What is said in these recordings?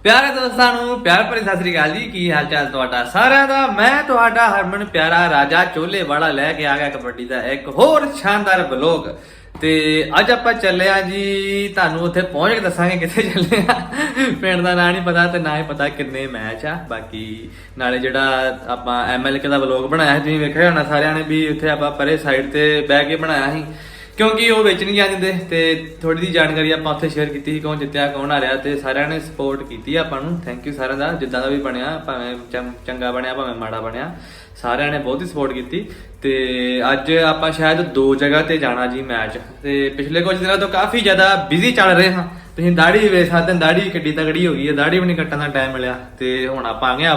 प्यारे दोस्तों प्यार भरी सत श्री अकाल जी। की हाल चाल तुहाडा सारिਆਂ ਦਾ। मैं तुहाडा हरमन प्यारा राजा चोले वाला लैके आ गया कबड्डी का एक होर शानदार ब्लॉग। ते अज आप चले जी तुहानू उत्थे पहुंच के दसांगे कित्थे चले पिंड का ना नहीं पता ते ना ही पता किन्ने मैच आ। बाकी नाले जिहड़ा आपां MLK का ब्लॉग बनाया तुसीं वेखिआ होना सारिਆਂ ने भी उत्थे आपां परे साइड ते बैठ के बनाया सी क्योंकि वो बेच नहीं जाते ते थोड़ी जी जानकारी आप उत्थे शेयर की कौन जितया कौन आ रहा तो सारिਆਂ ने सपोर्ट की आपां नूं। थैंक यू सारिਆਂ ਦਾ जिद्दां दा भी बनया भावें चंगा बनया भावें माड़ा बनया सारिਆਂ ने बहुत ही सपोर्ट की। ते अज आपां शायद 2 जगह ते जाना जी मैच। ते पिछले कुछ दिनों तो काफ़ी ज़्यादा बिजी चल रहे हाँ। तुसीं दाढ़ी वेख सकदे दाढ़ी किड्डी तगड़ी हो गई है, दाढ़ी भी नहीं कट्टण दा टाइम मिलिया ते हुण आपां आ गए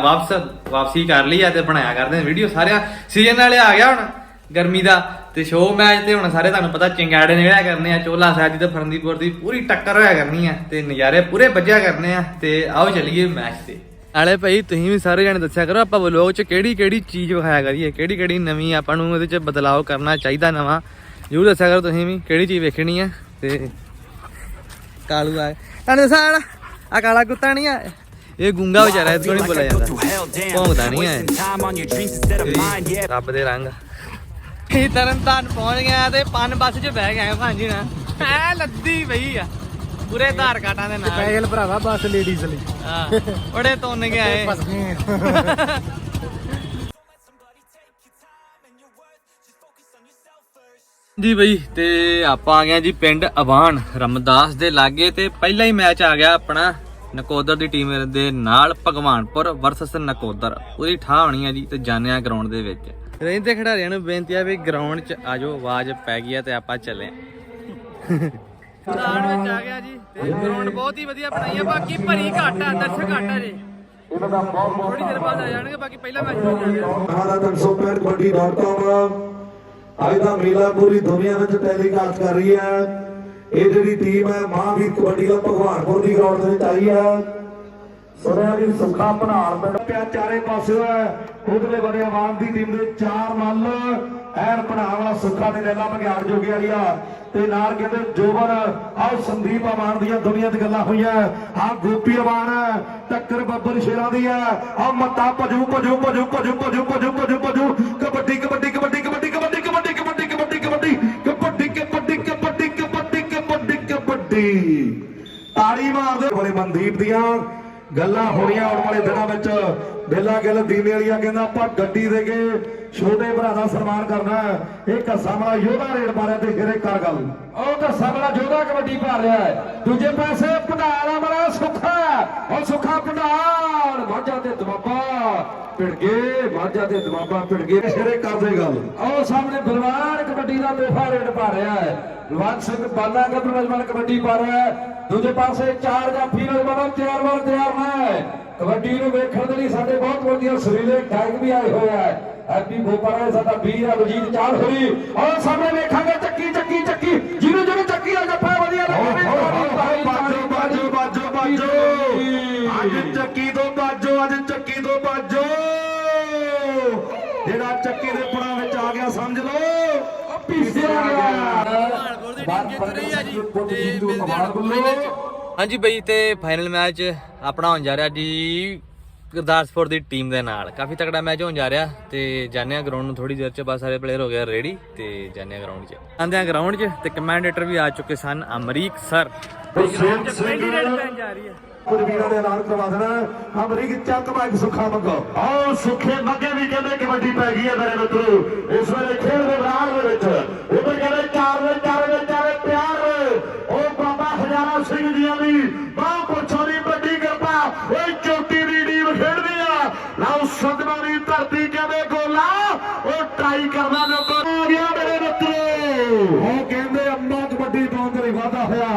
वापसी कर ली है ते बनाया करदे वीडियो। सारे सीजन वाले आ गया हुण गर्मी का ते शो मैच ते हुण सारे तुहानूं पता चिंगाड़े निकलिया करने आ। चोला साहिब दी ते फरंदीपुर दी पूरी टक्कर होया करनी है ते नज़ारे पूरे बज्जिया करने आ। ते आओ चलिए मैच ते नाले भाई तुसीं भी सारे जने दस्सिया करो आपां व्लॉग च किहड़ी चीज़ विखाया करिए किहड़ी नवीं आपां नूं इहदे च बदलाव करना चाहिदा नवां जरूर दस्सिया करो तुसीं भी किहड़ी चीज़ वेखणी है। ते कालू आए तुहानूं दस्सां आ काला कुत्ता नहीं है ये गूंगा बेचारा इस नहीं बोलिया जाता भौंकदा नहीं है रब दे रंग। तरन तारण पहुंच गया ते पन बस च बह गए भांजी ना ऐ लद्दी पई आ पूरे धार काटां दे नाल स्पेशल भरावा बस लेडीज लई हां बड़े तुन के आए जी बई। ते आपां आ गए जी पिंड अवान रमदास दे लागे ते पहला ही मैच आ गया अपना नकोदर दी टीम दे नाल भगवानपुर वर्सेस नकोदर पूरी ठा होनी है जी। ते जाने आ ग्राउंड दे विच ਰਹਿੰਦੇ ਖਿਡਾਰੀਆਂ ਨੂੰ ਬੇਨਤੀ ਆ ਵੀ ਗਰਾਊਂਡ 'ਚ ਆਜੋ ਆਵਾਜ਼ ਪੈ ਗਈ ਆ ਤੇ ਆਪਾਂ ਚੱਲੇ ਮੈਦਾਨ ਵਿੱਚ ਆ ਗਿਆ ਜੀ। ਤੇ ਗਰਾਊਂਡ ਬਹੁਤ ਹੀ ਵਧੀਆ ਬਣਾਈ ਆ ਬਾਕੀ ਭਰੀ ਘੱਟ ਆ ਦਰਸ਼ਕ ਘੱਟ ਆ ਜੀ ਥੋੜੀ ਦੇਰ ਬਾਅਦ ਆ ਜਾਣਗੇ ਬਾਕੀ ਪਹਿਲਾ ਮੈਚ ਹੋ ਜਾਏਗਾ। 365.com ਅੱਜ ਦਾ ਮੇਲਾ ਪੂਰੀ ਦੁਨੀਆ ਵਿੱਚ ਟੈਲੀਕਾਸਟ ਕਰ ਰਹੀ ਹੈ। ਇਹ ਜਿਹੜੀ ਟੀਮ ਹੈ ਮਹਾਂਵੀਰ ਕਬੱਡੀ ਦਾ ਭਗਵਾਨਪੁਰ ਦੀ ਗਰਾਊਂਡ ਦੇ ਵਿੱਚ ਆਈ ਹੈ। ਸੁਣਿਆ ਵੀ ਸੁੱਖਾ ਭਨਾਲ ਪਿੰਡ ਪਿਆ ਚਾਰੇ ਪਾਸੇ ਹੈ ਉਧਰਲੇ ਬੜੇ ਆਵਾਮ ਦੀ ਟੀਮ ਦੇ 4 ਮੱਲ ਐਨ ਭਨਾਲ ਵਾਲਾ ਸੁੱਖਾ ਤੇ ਲੈਲਾ ਬਗਿਆੜ ਜੋਗੀ ਵਾਲੀ ਆ ਤੇ ਨਾਲ ਕਹਿੰਦੇ ਜੋਬਰ ਆਹ ਸੰਦੀਪ ਅਮਾਨ ਦੀਆਂ ਦੁਨੀਆ ਤੇ ਗੱਲਾਂ ਹੋਈਆਂ ਆਹ ਗੋਪੀ ਅਮਾਨ ਟੱਕਰ ਬੱਬਰ ਸ਼ੇਰਾਂ ਦੀ ਆ ਆਹ ਮੱਤਾ ਭਜੂ ਭਜੂ ਭਜੂ ਭਜੂ ਭਜੂ ਭਜੂ ਭਜੂ ਭਜੂ ਕਬੱਡੀ ਕਬੱਡੀ ਕਬੱਡੀ ਕਬੱਡੀ ਕਬੱਡੀ ਕਬੱਡੀ ਕਬੱਡੀ ਕਬੱਡੀ ਕਬੱਡੀ ਕਬੱਡੀ ਕਬੱਡੀ ਕਬੱਡੀ ਕਬੱਡੀ ਕਬੱਡੀ ਕਬੱਡੀ ਤਾੜੀ ਮਾਰਦੇ ਬੜੇ ਮਨਦੀਪ ਦੀਆਂ ਗੱਲਾਂ ਹੋਣੀਆਂ ਆਉਣ ਵਾਲੇ ਦਿਨਾਂ ਵਿੱਚ। ਬੇਲਾ ਗਿੱਲ ਦੀਨੇ ਵਾਲੀਆ ਕਹਿੰਦਾ ਆਪਾਂ ਗੱਡੀ ਦੇ ਕੇ ਛੋਟੇ ਭਰਾ ਦਾ ਸਨਮਾਨ ਕਰਨਾ। ਇਹ ਕੱਸਾ ਵਾਲਾ ਯੋਧਾ ਰੇਡ ਮਾਰਿਆ ਤੇ ਫਿਰ ਕਰ ਗੱਲ ਉਹ ਕੱਸਾ ਵਾਲਾ ਯੋਧਾ ਕਬੱਡੀ ਪਾ ਰਿਹਾ ਹੈ। ਦੂਜੇ ਪਾਸੇ ਭੰਡਾਰਾ ਵਾਲਾ ਸੁੱਖਾ ਉਹ ਸੁੱਖਾ ਭੰਡਾਰ ਮਾਝਾ ਤੇ ਦਬਾਬਾ ਭਿੜ ਗਏ ਮਾਝਾ ਤੇ ਦਬਾਬਾ ਭਿੜ ਗਏ ਸਿਰੇ ਕਰਦੇ ਗੱਲ। ਉਹ ਸਾਹਮਣੇ ਬਲਵਾਨ ਕਬੱਡੀ ਦਾ ਤੋਹਫਾ ਰੇਡ ਪਾ ਰਿਹਾ ਹੈ। ਬਲਵਾਨ ਸਿੰਘ ਬਾਲਾ ਗੱਭਰੂ ਨੌਜਵਾਨ ਕਬੱਡੀ ਪਾ ਰਿਹਾ ਹੈ। ਦੂਜੇ ਪਾਸੇ 4 ਜਾਫੀ ਨੌਜਵਾਨ ਤਿਆਰ ਨੇ ਕਬੱਡੀ ਨੂੰ ਵੇਖਣ ਦੇ ਲਈ ਸਾਡੇ ਬਹੁਤ ਵਧੀਆ ਸੁਰੀਲੇ ਗਾਇਕ ਵੀ ਆਏ ਹੋਏ ਆ। ਹੈਪੀ ਗੋਪਾਲ ਸਾਡਾ ਵੀਰ ਅਬਜੀਤ ਚਾਲ ਹੋਈ ਔਰ ਸਾਹਮਣੇ ਵੇਖਾਂਗੇ ਚੱਕੀ ਚੱਕੀ ਚੱਕੀ ਜਿਹਨੂੰ ਚੱਕੀ ਦਾ ਜੱਫਾ ਵਧੀਆ ਲੱਗਦਾ ਬਾਜੋ ਬਾਜੋ ਬਾਜੋ ਬਾਜੋ ਅੱਜ ਚੱਕੀ ਤੋਂ ਬਾਜੋ ਅੱਜ ਚੱਕੀ ਤੋਂ ਬਾਜੋ ਜਿਹੜਾ ਚੱਕੀ ਦੇ ਪੁਣਾ ਵਿੱਚ ਆ ਗਿਆ ਸਮਝ ਲਓ ਪੀਸਿਆ ਗਿਆ। हाँ जी बई ते फाइनल मैच अपना होने जा रहा जी गुरदासपुर की टीम के नाल काफ़ी तगड़ा मैच होने जा रहा। तो जाने ग्राउंड में थोड़ी देर च बस सारे प्लेयर हो गए रेडी। तो जाने ग्राउंड च आंदे ग्राउंड च ते कमेंडेटर भी आ चुके सन अमरीक सर कुछ वीरों ने ऐलान करवा देना अमरीक चक माइक सुखा मंगो आओ सुखे मगे भी कहते कबड्डी पै गई है मेरे मित्रों इस वे खेल के मैदान उधर कहते चार प्यार ओ बाबा हजारा सिंह जी की बाह पुछों की बड़ी कृपा चोटी की टीम खेलती है लाओ सदमा की धरती कहते गोला वो ट्राई करना लोगों आ गया मेरे मित्रों वो कहते अम्मा कबड्डी पाउंड नहीं वाधा होया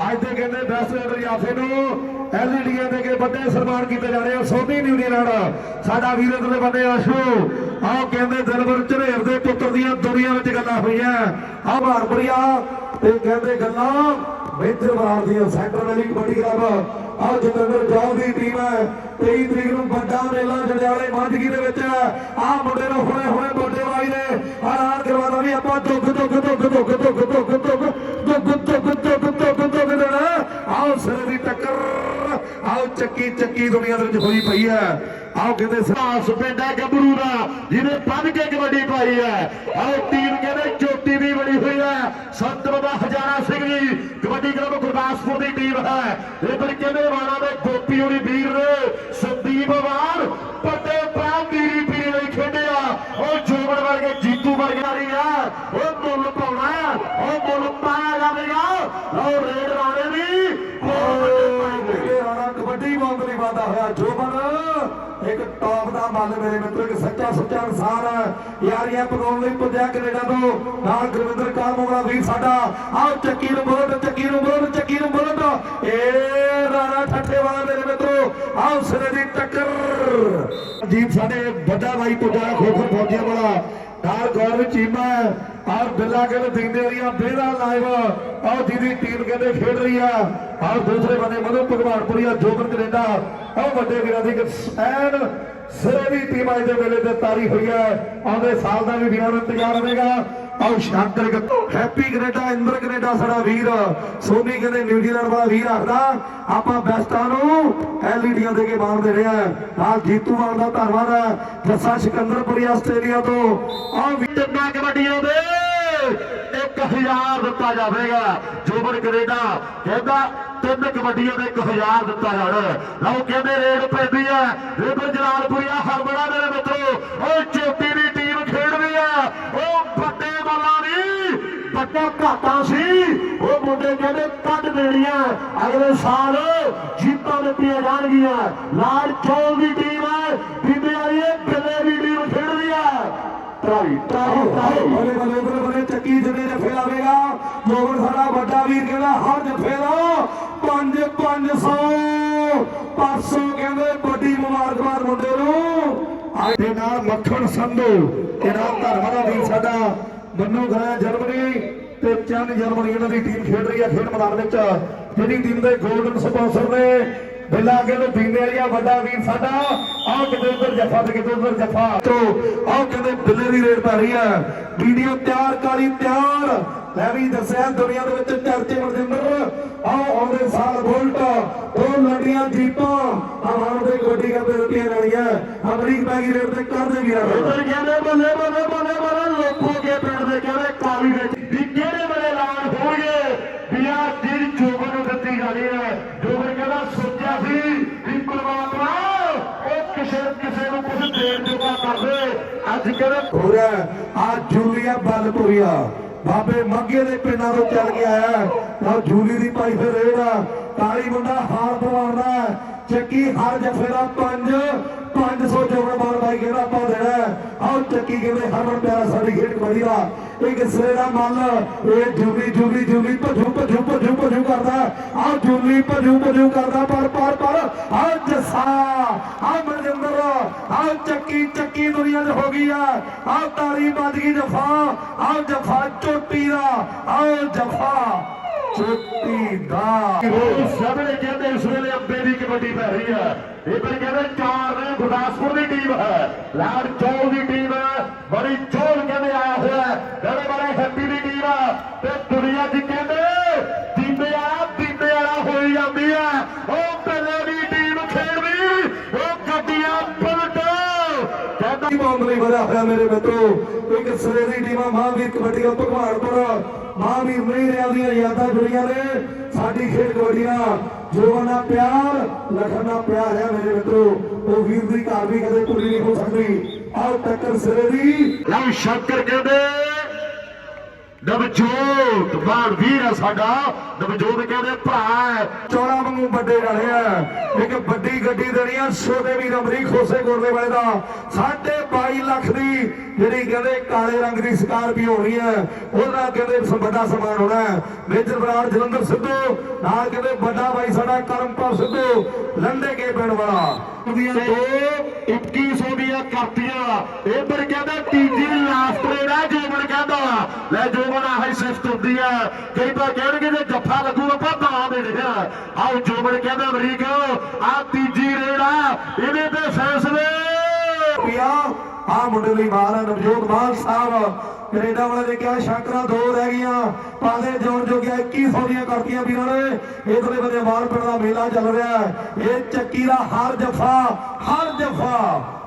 आज तो कहते बेस्ट रेडर याफे नूं एलईडी दे के बड़े सन्मान किए जा रहे हैं। सोनी न्यूनी राणा साडा वीर इधरले बने आशू आओ कहते दिलबर झरेर दे पुत्र दी दुनिया में गल्लां होईयां आ भारपुरिया ते कहते गल्लां ਮੇਜਰ ਬਰਾੜ ਦੀ ਸੈਂਟਰ ਵਾਲੀ ਕਬੱਡੀ ਕਲੱਬ ਆ ਜਤਿੰਦਰ ਜੌਲ ਦੀ ਟੀਮ ਹੈ 23 ਤਰੀਕ ਨੂੰ ਵੱਡਾ ਮੇਲਾ ਜੰਡਿਆਲੇ ਮਾਝਗੀ ਦੇ ਵਿੱਚ ਆ ਮੁੰਡੇ ਨੂੰ ਹੁਣੇ ਹੁਣੇ ਵੱਡੇ ਬਾਈ ਨੇ ਐਲਾਨ ਕਰਵਾਦਾ ਵੀ ਆਪਾਂ ਦੁੱਗ ਦੇਣਾ ਆਓ ਸਿਰੇ ਦੀ ਟੱਕਰ ਆਓ ਚੱਕੀ ਦੁਨੀਆ ਦੇ ਵਿੱਚ ਹੋਈ ਪਈ ਹੈ ਆਓ ਕਹਿੰਦੇ ਸਾਸ ਪਿੰਡਾ ਗੱਭਰੂ ਦਾ ਜਿਹਨੇ ਬੰਨ ਕੇ ਕਬੱਡੀ ਪਾਈ ਹੈ ਆਓ ਟੀਮ ਕਹਿੰਦੇ ਚੋਟੀ ਦੀ ਬਣੀ ਹੋਈ ਹੈ ਸੰਤ ਬਾਬਾ ਹਜ਼ਾਰਾ ਸਿੰਘ ਜੀ ਕਬੱਡੀ ਕਲੱਬ ਗੁਰਦਾਸਪੁਰ ਦੀ ਟੀਮ ਹੈ ਇਹ ਪਰ ਕਹਿੰਦੇ ਵਾਲਾ ਦੇ ਗੋਪੀ ਹੋਰੀ ਵੀਰ ਨੇ ਸੰਦੀਪ ਵਾਰ ਵੱਡੇ ਪ੍ਰਾਮ ਪੀਰੀ ਪੀਰੀ ਲਈ ਖੇਡਿਆ ਉਹ ਜੋਗੜ ਵਰਗੇ ਜੀਤੂ ਵਰਗੇ ਵਾਲੀ ਆ ਉਹ ਮੁੱਲ ਪਾਉਣਾ ਉਹ ਮੁੱਲ ਪਾਇਆ ਜਾਵੇਗਾ ਲਓ ਰੇਡ ਰਾਣੇ ਦੀ ਕਬੱਡੀ ਬਹੁਤ ਨਹੀਂ ਵਾਦਾ ਹੋਇਆ ਜੋਬਨ ਇੱਕ ਟੌਪ ਦਾ ਮੱਲ ਮੇਰੇ ਮਿੱਤਰ ਇੱਕ ਸੱਚਾ ਇਨਸਾਨ ਹੈ ਯਾਰੀਆਂ ਪਕਾਉਣ ਲਈ ਪੁੱਜਿਆ ਕੈਨੇਡਾ ਤੋਂ ਨਾਲ ਗੁਰਵਿੰਦਰ ਕਾਲਮੋਗਲਾ ਵੀਰ ਸਾਡਾ ਆਓ ਚੱਕੀ ਨੂੰ ਬੋਲੋ ਏ ਰਾਣਾ ਠੱਠੇ ਵਾਲਾ ਮੇਰੇ ਮਿੱਤਰੋ ਆਓ ਸਿਰੇ ਦੀ ਟੱਕਰ ਜੀਤ ਸਾਡੇ ਵੱਡਾ ਭਾਈ ਪੁੱਜਾ ਖੋਖਰ ਫੌਜੀਆਂ ਵਾਲਾ ਨਾਲ ਗੌਰਵ ਚੀਮਾ ਔਰ ਬਿੱਲਾ ਕਹਿੰਦੇ ਦਿੰਦੇ ਰਹੀਆਂ ਬੇੜਾ ਲਾਈਵ ਆਓ ਦੀਦੀ ਟੀਮ ਕਹਿੰਦੇ ਖੇਡ ਰਹੀ ਆ ਔਰ ਦੂਸਰੇ ਬੰਦੇ ਮਧੂ ਭਗਵਾਨਪੁਰੀਆ ਜੋਬਨ ਕੈਨੇਡਾ ਆਓ ਵੱਡੇ ਵੀਰਾਂ ਦੀ ਐਨ ਸਿਰੇ ਦੀ ਟੀਮ ਅੱਜ ਦੇ ਵੇਲੇ ਤੇ ਤਾਰੀ ਹੋਈ ਹੈ ਆਉਂਦੇ ਸਾਲ ਦਾ ਵੀ ਵੀਰਾਂ ਨੂੰ ਇੰਤਜ਼ਾਰ ਰਹੇਗਾ ਆਓ ਸ਼ਾਂਕਰ ਹੈਪੀ ਕੈਨੇਡਾ ਇੰਦਰ ਕੈਨੇਡਾ ਸਾਡਾ ਵੀਰ ਸੋਨੀ ਕਹਿੰਦੇ ਨਿਊਜ਼ੀਲੈਂਡ ਵਾਲਾ ਵੀਰ ਆਖਦਾ ਆਪਾਂ ਬੈਸਟਾਂ ਨੂੰ ਐਲਈਡੀਆਂ ਦੇ ਕੇ ਮਾਰਦੇ ਰਿਹਾ ਨਾਲ ਜੀਤੂ ਵਾਲ ਦਾ ਧੰਨਵਾਦ ਹੈ ਜੱਸਾ ਸਿਕੰਦਰਪੁਰੀ ਆਸਟ੍ਰੇਲੀਆ ਤੋਂ ਆਓ ਤਿੰਨਾਂ ਕਬੱਡੀਆਂ ਦੇ 1000 ਦਿੱਤਾ ਜਾਵੇਗਾ ਜੋਬਨ ਕੈਨੇਡਾ ਕਹਿੰਦਾ ਤਿੰਨ ਕਬੱਡੀਆਂ ਦੇ 1000 ਦਿੱਤਾ ਜਾਣਾ ਲਓ ਕਹਿੰਦੇ ਰੇਡ ਪੈਂਦੀ ਹੈ ਰੇਬਰ ਜਲਾਲਪੁਰੀਆ ਹਰਬੜਾ ਮੇਰੇ ਮਿੱਤਰੋ ਉਹ ਚੋਟੀ ਦੀ ਟੀਮ ਖੇਡਦੀ ਆ ਉਹ ਵੱਡੇ ਬੱਲਾਂ ਦੀ ਵੱਡਾ ਘਾਟਾ ਸੀ ਉਹ ਮੁੰਡੇ ਕਹਿੰਦੇ ਕੱਢ ਦੇਣੀਆਂ ਅਗਲੇ ਸਾਲ ਜੀਤਾਂ ਦਿੱਤੀਆਂ ਜਾਣਗੀਆਂ ਲਾਲ ਚੌਲ ਦੀ ਟੀਮ ਹੈ ਬੀਬੀ ਵਾਲੀ ਬਿੱਲੇ ਦੀ ਟੀਮ ਖੇਡਦੀ ਆ ਬਲੇ ਚੱਕੀ ਜਦੇ ਜਫੇ ਲਾਵੇਗਾ ਜੋਗਨ ਸਾਡਾ ਵੱਡਾ ਵੀਰ ਕਹਿੰਦਾ ਹਰ ਜਫੇ ਦਾ 500 ਕਹਿੰਦੇ ਵੱਡੀ ਮੁਬਾਰਕਬਾਦ ਮੁੰਡੇ ਨੂੰ ਤੇ ਨਾਲ ਮੱਖਣ ਸੰਧੂ ਤੇ ਨਾਲ ਧਰਮਰਾ ਵੀਰ ਸਾਡਾ ਮੰਨੂ ਗਾਇਆ ਜਰਮਨੀ ਤੇ ਚੰਨ ਜਰਮਨੀ ਇਹਨਾਂ ਦੀ ਟੀਮ ਖੇਡ ਰਹੀ ਹੈ ਖੇਡ ਮੈਦਾਨ ਵਿੱਚ ਜਿਹੜੀ ਟੀਮ ਦੇ 골ਡਨ ਸਪਾਂਸਰ ਨੇ ਬਿੱਲਾ ਕਹਿੰਦੇ ਬੀਨੇ ਵਾਲੀਆ ਵੱਡਾ ਵੀਰ ਸਾਡਾ ਆਹ ਕਿਤੇ ਉਧਰ ਜੱਫਾ ਤੇ ਕਿਤੇ ਉਧਰ ਜੱਫਾ ਆਹ ਕਹਿੰਦੇ ਬਿੱਲੇ ਦੀ ਰੇਡ ਪੈ ਰਹੀ ਹੈ ਵੀਡੀਓ ਤਿਆਰ ਕਾਲੀ ਤਿਆਰ ਮੈਂ ਵੀ ਦੱਸਿਆ ਦੁਨੀਆ ਦੇ ਵਿੱਚ ਚਰਚੇ ਮਨਜਿੰਦਰ ਆਹ ਆਉਂਦੇ ਸਾਲ ਬੁਲਟ ਉਹ ਲੰਡੀਆਂ ਜੀਪਾਂ ਆਵਾਜ਼ ਦੇ ਗੋਡੀ ਕਰਦੇ ਦਿੱਤੀਆਂ ਜਾਣੀਆਂ ਅਮਰੀਕ ਪੈਗੀ ਰੇਡ ਤੇ ਕਰਦੇ ਵੀਰਾਂ ਉਧਰ ਕਹਿੰਦੇ ਬੱਲੇ ਲੋਕੋ ਕੇ ਪਿੰਡ ਦੇ ਕਹਿੰਦੇ ਕਾਲੀ ਵਿੱਚ ਵੀ ਕਿਹੜੇ ਵੇਲੇ ਐਲਾਨ ਹੋਣਗੇ ਵੀ ਆ ਜਿਹੜੀ ਜੋਬਨ ਨੂੰ ਦਿੱਤੀ ਜਾਣੀ ਹੈ ਜੋਬਨ ਕਹਿੰਦਾ ਸੋਚਿਆ ਸੀ ਵੀ ਪਰਮਾਤਮਾ ਉਹ ਕਿਸੇ ਨੂੰ ਕੁਝ ਦੇਣ ਜੋਗਾ ਕਰਦੇ ਅੱਜ ਕਹਿੰਦੇ ਹੋ ਰਿਹਾ ਆ ਜੂਲੀਆ ਬਲਪੁਰੀਆ ਬਾਬੇ ਮੰਗੇ ਦੇ ਪਿੰਡਾਂ ਤੋਂ ਚੱਲ ਕੇ ਆਇਆ ਤਾਂ ਜੂਲੀ ਦੀ ਭਾਈ ਫਿਰ ਰੇਡ ਕਾਲੀ ਮੁੰਡਾ ਹਾਰ ਪਵਾਉਂਦਾ ਚੱਕੀ ਹਰ ਜਫੇ ਦਾ 500 ਜੋਗਣ ਮਾਰ ਬਾਈ ਕਹਿੰਦਾ ਆਪਾਂ ਦੇਣਾ ਆਹ ਚੱਕੀ ਕਹਿੰਦੇ ਹਰਮਨ ਪਿਆਰਾ ਸਾਡੀ ਖੇਡ ਕਬੱਡੀ ਦਾ ਇੱਕ ਸਿਰੇ ਦਾ ਮੱਲ ਇਹ ਜੂਲੀ ਭਜੂ ਕਰਦਾ ਆਹ ਜੂਲੀ ਭਜੂ ਕਰਦਾ ਪਰ ਆਹ ਜੱਸਾ ਆਹ ਮਨਜਿੰਦਰ ਆਹ ਚੱਕੀ ਦੁਨੀਆ 'ਚ ਹੋ ਗਈ ਆ ਆਹ ਤਾਰੀ ਵੱਜ ਗਈ ਜਫਾ ਚੋਟੀ ਦਾ ਆਹ ਜਫਾ ਚੋਟੀ ਦਾ ਸਾਹਮਣੇ ਕਹਿੰਦੇ ਇਸ ਵੇਲੇ ਅੰਬੇ ਦੀ ਕਬੱਡੀ ਪੈ ਰਹੀ ਹੈ ਇਹ ਪਰ ਕਹਿੰਦੇ 4 ਨੇ ਗੁਰਦਾਸਪੁਰ ਦੀ ਟੀਮ ਹੈ ਲਾੜ ਚੌਲ ਦੀ ਟੀਮ ਹੈ ਬੜੀ ਚੌਲ ਕਹਿੰਦੇ ਆਇਆ ਹੋਇਆ ਬੜੇ ਹੈਪੀ ਦੀ ਟੀਮ ਹੈ ਤੇ ਦੁਨੀਆ 'ਚ ਕਹਿੰਦੇ ਦੀਂਦੇ ਵਾਲਾ ਹੋਈ ਜਾਂਦੀ ਹੈ ਉਹ ਬਿੱਲੇ ਦੀ ਟੀਮ ਖੇਡਦੀ ਉਹ ਗੱਡੀਆਂ ਪਲਟ ਕਹਿੰਦਾ ਬਾਉਂਡਰੀ ਵਧਿਆ ਹੋਇਆ ਮੇਰੇ ਮਿੱਤਰੋ ਇੱਕ ਸਿਰੇ ਦੀ ਟੀਮਾਂ ਮਹਾਂਵੀਰ ਕਬੱਡੀ ਦਾ ਭਗਵਾਨਪੁਰ ਮਹਾਂਵੀਰ ਨਹੀਂ ਰਿਆ ਦੀਆਂ ਯਾਦਾਂ ਜੁੜੀਆਂ ਨੇ ਸਾਡੀ ਖੇਡ ਕਬੱਡੀਆਂ ਜੋਨਾ ਪਿਆਰ ਲਖਣਾ ਪਿਆਰ ਹੈ ਮੇਰੇ ਮਿੱਤਰੋ ਉਹ ਵੀਰ ਦੀ ਘਰ ਵੀ ਕਦੇ ਪੂਰੀ ਨਹੀਂ ਹੋ ਸਕਦੀ ਆਹ ਟੱਕਰ ਸਿਰੇ ਦੀ ਲਓ ਸ਼ੰਕਰ ਕਹਿੰਦੇ ਨਵਜੋਤ ਬਾਣ ਵੀਰ ਹੈ ਸਾਡਾ ਨਵਜੋਤ ਕਹਿੰਦੇ ਭਰਾ ਚੌੜਾ ਵਾਂਗੂ ਵੱਡੇ ਵਾਲੇ ਆ ਇੱਕ ਵੱਡੀ ਗੱਡੀ ਦੇਣੀ ਆ ਛੋਟੇ ਵੀਰ ਅਮਰੀਕ ਖੋਸੇ ਗੁਰਦੇ ਵਾਲੇ ਦਾ 22.5 ਲੱਖ ਦੀ ਜਿਹੜੀ ਕਹਿੰਦੇ ਕਾਲੇ ਰੰਗ ਦੀ ਸਕਾਰਪੀਓ ਹੋਣੀ ਹੈ ਉਹਦਾ ਕਹਿੰਦੇ ਵੱਡਾ ਸਮਾਨ ਹੋਣਾ ਮੇਜਰ ਬਰਾੜ ਜਲੰਧਰ ਸਿੱਧੂ ਨਾਲ ਕਹਿੰਦੇ ਵੱਡਾ ਬਾਈ ਸਾਡਾ ਕਰਮਪਾਲ ਸਿੱਧੂ ਲੰਡੇ ਕੇ ਪਿੰਡ ਵਾਲਾ ਦੀਆਂ 2100 ਦੀਆਂ ਕਰਤੀਆਂ ਇਧਰ ਕਹਿੰਦਾ ਤੀਜੀ ਲਾਸਟ ਰੇਡ ਹੈ ਜੋਬਨ ਕਹਿੰਦਾ ਲੈ ਜੋਬਨ ਆਹੀ ਸਿਫਤ ਹੁੰਦੀ ਹੈ ਕਈ ਤਾਂ ਕਹਿਣਗੇ ਜੇ ਜੱਫਾ ਲੱਗੂ ਆਪਾਂ ਤਾਂ ਦੇ ਰਿਹਾ ਆਓ ਜੋਬਨ ਕਹਿੰਦਾ ਅਮਰੀਕ ਆ ਤੀਜੀ ਰੇਡ ਆ ਇਹਦੇ ਤੇ ਫੈਸਲੇ ਆ ਮੁੰਡੇ ਲਈ ਮਾਨ ਹੈ ਨਵਜੋਤ ਮਾਨ ਸਾਹਿਬ ਕੈਨੇਡਾ ਵਾਲੇ ਨੇ ਕਿਹਾ ਸ਼ੰਕਰਾ 2 ਰਹਿ ਗਈਆਂ ਪਾਦੇ ਜੋੜ ਜੋਗਿਆ 2100 ਦੀਆਂ ਕਰਤੀਆਂ ਵੀਰਾਂ ਨੇ ਇਧਰਲੇ ਬੰਦੇ ਵਾਰ ਪਿੰਡ ਦਾ ਮੇਲਾ ਚੱਲ ਰਿਹਾ ਇਹ ਚੱਕੀ ਦਾ ਹਰ ਜਫਾ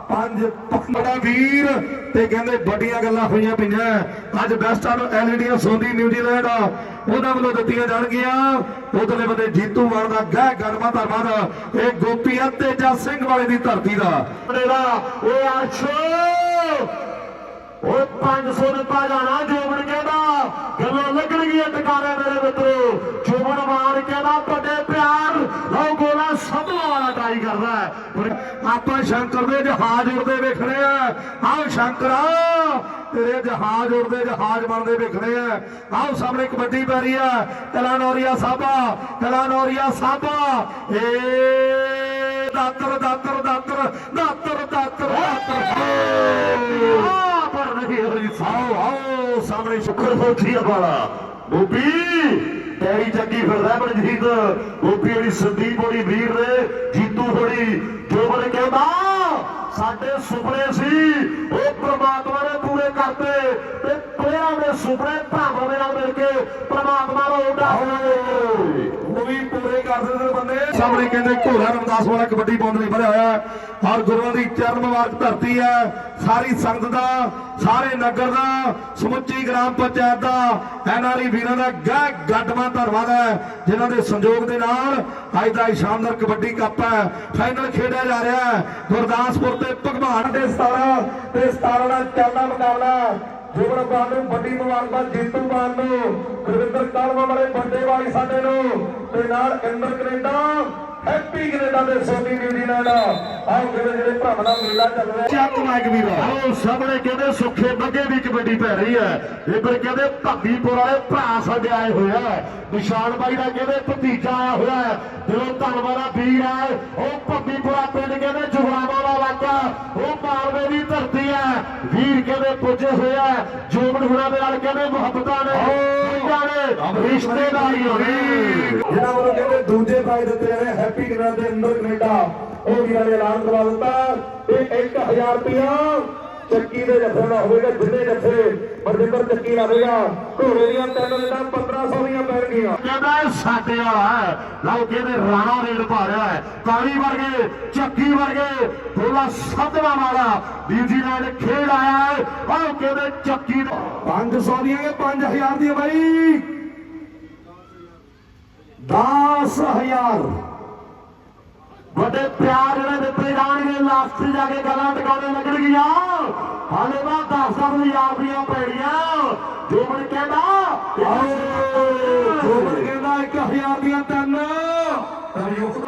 ਪੰਜ ਬੜਾ ਵੀਰ ਤੇ ਕਹਿੰਦੇ ਵੱਡੀਆਂ ਗੱਲਾਂ ਹੋਈਆਂ ਪਈਆਂ ਅੱਜ ਬੈਸਟਾਂ ਨੂੰ ਐਲਈਡੀਆਂ ਸੌਂਦੀ ਨਿਊਜ਼ੀਲੈਂਡ ਉਹਨਾਂ ਵੱਲੋਂ ਦਿੱਤੀਆਂ ਜਾਣਗੀਆਂ ਉਧਰਲੇ ਬੰਦੇ ਜੀਤੂ ਮਾਨ ਦਾ ਗਹਿ ਗਰਮਾ ਧਰਮਾ ਦਾ ਇਹ ਗੋਪੀ ਤੇਜਾ ਸਿੰਘ ਵਾਲੇ ਦੀ ਧਰਤੀ ਦਾ ਇਹ ਆਸ਼ੋ ਉਹ 500 ਦਿੱਤਾ ਜਾਣਾ ਜੋਬਨ ਕਹਿੰਦਾ ਗੱਲਾਂ ਲੱਗਣਗੀਆਂ ਟਿਕਾਣੇ ਮੇਰੇ ਮਿੱਤਰੋ ਜੋਬਨ ਮਾਨ ਕਹਿੰਦਾ ਵੱਡੇ ਪਿਆਰ ਲਓ ਗੋਲਾ ਸਭਲਾ ਵਾਲਾ ਟਰਾਈ ਕਰਦਾ ਆਪਾਂ ਸ਼ੰਕਰ ਦੇ ਜਹਾਜ਼ ਉੜਦੇ ਵੇਖਣੇ ਆ ਆਓ ਸ਼ੰਕਰਾ ਤੇਰੇ ਜਹਾਜ਼ ਉੜਦੇ ਜਹਾਜ਼ ਬਣਦੇ ਵੇਖਣੇ ਆ ਆਓ ਸਾਹਮਣੇ ਕਬੱਡੀ ਪੈ ਰਹੀ ਆ ਕਲਾਨੌਰੀਆ ਸਾਬਾ ਏ ਦਾਤਰ ਆਓ ਸਾਹਮਣੇ ਸ਼ੁਕਰ ਫੌਜੀਆ ਵਾਲਾ ਗੋਪੀ ਤੇਰੀ ਚੱਕੀ ਫਿਰਦਾ ਮਨਜੀਤ ਗੋਪੀ ਵਾਲੀ ਸੰਦੀਪ ਵਾਲੀ ਵੀਰ ਨੇ ਜੀਤੂ ਬੜੀ ਜੋਬਨ ਕਹਿੰਦਾ ਸਾਡੇ ਸੁਪਨੇ ਸੀ ਉਹ ਪ੍ਰਮਾਤਮਾ ਨੇ ਪੂਰੇ ਕਰਤੇ ਤੇ ਪਲੇਅਰਾਂ ਦੇ ਸੁਪਨੇ ਭਰਾਵਾਂ ਦੇ ਨਾਲ ਮਿਲ ਕੇ ਪ੍ਰਮਾਤਮਾ ਨੂੰ ਉਹ ਵੀ ਪੂਰੇ ਕਰ ਦਿੰਦੇ ਬੰਦੇ ਸਾਹਮਣੇ ਕਹਿੰਦੇ ਘੋੜਾ ਰਮਦਾਸ ਵਾਲਾ ਕਬੱਡੀ ਪਾਉਣ ਲਈ ਵਧਿਆ ਹੋਇਆ ਔਰ ਗੁਰੂਆਂ ਦੀ ਚਰਨ ਮੁਬਾਰਕ ਧਰਤੀ ਹੈ ਸਾਰੀ ਸੰਗਤ ਦਾ ਸਾਰੇ ਨਗਰ ਦਾ ਸਮੁੱਚੀ ਗ੍ਰਾਮ ਪੰਚਾਇਤ ਦਾ ਐਨਆਰਈ ਵੀਰਾਂ ਦਾ ਗਹਿ ਗੱਡਵਾਂ ਧੰਨਵਾਦ ਹੈ ਜਿਨ੍ਹਾਂ ਦੇ ਸੰਯੋਗ ਦੇ ਨਾਲ ਅੱਜ ਦਾ ਸ਼ਾਨਦਾਰ ਕਬੱਡੀ ਕੱਪ ਹੈ ਫਾਈਨਲ ਖੇਡਿਆ ਜਾ ਰਿਹਾ ਹੈ ਗੁਰਦਾਸਪੁਰ ਤੇ ਭਗਵਾਨ ਦੇ 17 ਦਾ ਚੱਲਦਾ ਮੁਕਾਬਲਾ ਜੋਬਨ ਬਾਨ ਨੂੰ ਵੱਡੀ ਮੁਬਾਰਕਬਾਦ ਜੀਤੂ ਬਾਨ ਨੂੰ ਗੁਰਵਿੰਦਰ ਕਾਲਵਾ ਵਾਲੇ ਵੱਡੇ ਵਾਲੀ ਸਾਡੇ ਨੂੰ ਤੇ ਨਾਲ ਇੰਦਰ ਕੈਨੇਡਾ ਹੈਪੀ ਕੈਨੇਡਾ ਦੇ ਸੋਨੀ ਨਿਊਜ਼ੀਲੈਂਡ ਆਓ ਜਿਹੜੇ ਭਰਾਵਾਂ ਦਾ ਮੇਲਾ ਚੱਲ ਰਿਹਾ ਚੱਕ ਮਾਈਕ ਵੀਰ ਆਓ ਸਾਹਮਣੇ ਕਹਿੰਦੇ ਸੁੱਖੇ ਬੱਗੇ ਦੀ ਕਬੱਡੀ ਪੈ ਰਹੀ ਹੈ ਇੱਧਰ ਕਹਿੰਦੇ ਭੱਗੀਪੁਰ ਵਾਲੇ ਭਰਾ ਸਾਡੇ ਆਏ ਹੋਏ ਆ ਨਿਸ਼ਾਨ ਬਾਈ ਦਾ ਕਹਿੰਦੇ ਭਤੀਜਾ ਆਇਆ ਹੋਇਆ ਹੈ ਦਿਲੋਂ ਧੰਨਵਾਦ ਆ ਵੀਰ ਹੈ ਉਹ ਭੱਗੀਪੁਰਾ ਪਿੰਡ ਕਹਿੰਦੇ ਜੁਗਰਾਵਾਂ ਦਾ ਇਲਾਕਾ ਉਹ ਮਾਲਵੇ ਦੀ ਧਰਤੀ ਹੈ ਵੀਰ ਕਹਿੰਦੇ ਪੁੱਜੇ ਹੋਏ ਆ ਜੋਬਨ ਹੁਣਾਂ ਦੇ ਨਾਲ ਕਹਿੰਦੇ ਮੁਹੱਬਤਾਂ ਨੇ ਰਿਸ਼ਤੇਦਾਰੀ ਹੋ ਗਈ ਜਿਹਨਾਂ ਵੱਲੋਂ ਕਹਿੰਦੇ ਦੂਜੇ ਪ੍ਰਾਈਜ਼ ਦਿੱਤੇ ਜਾਣੇ ਹੈਪੀ ਕੈਨੇਡਾ ਦੇ ਇੰਦਰ ਕੈਨੇਡਾ ਉਹ ਵੀਰਾਂ ਨੇ ਐਲਾਨ ਕਰਵਾ ਦਿੱਤਾ ਇਹ 1000 ਰੁਪਇਆ ਚੱਕੀ ਦੇ ਜੱਫੇ ਦਾ ਹੋਵੇਗਾ ਜਿੰਨੇ ਜੱਫੇ ਮਰਜਿੰਦਰ ਚੱਕੀ ਲਾਵੇਗਾ ਘੋੜੇ ਦੀਆਂ 3 ਰੇਡਾਂ 1500 ਦੀਆਂ ਪੈਣਗੀਆਂ ਕਹਿੰਦਾ ਸਾਡੇ ਵਾਲਾ ਹੈ ਲਓ ਕਹਿੰਦੇ ਰਾਣਾ ਰੇਡ ਪਾ ਰਿਹਾ ਹੈ ਕਾਲੀ ਵਰਗੇ ਚੱਕੀ ਵਰਗੇ ਬੋਲਾ ਸੱਤਵਾਂ ਵਾਲਾ ਨਿਊਜ਼ੀਲੈਂਡ ਖੇਡ ਆਇਆ ਹੈ ਆਓ ਕਹਿੰਦੇ ਚੱਕੀ 500 ਦੀਆਂ 5000 ਦੀਆਂ ਬਾਈ 10000 ਵੱਡੇ ਪਿਆਰ ਜਿਹੜੇ ਦਿੱਤੇ ਜਾਣਗੇ ਲਾਸਟ ਜਾ ਕੇ ਗੱਲਾਂ ਟਿਕਾਣੇ ਲੱਗਣਗੀਆਂ ਹਾਲੇ ਤਾਂ 10,000 ਰੁਪਈਆ ਪੈਣੀਆਂ ਜੋਬਨ ਕਹਿੰਦਾ ਜੋਬਨ ਕਹਿੰਦਾ 1000 ਦੀਆਂ 3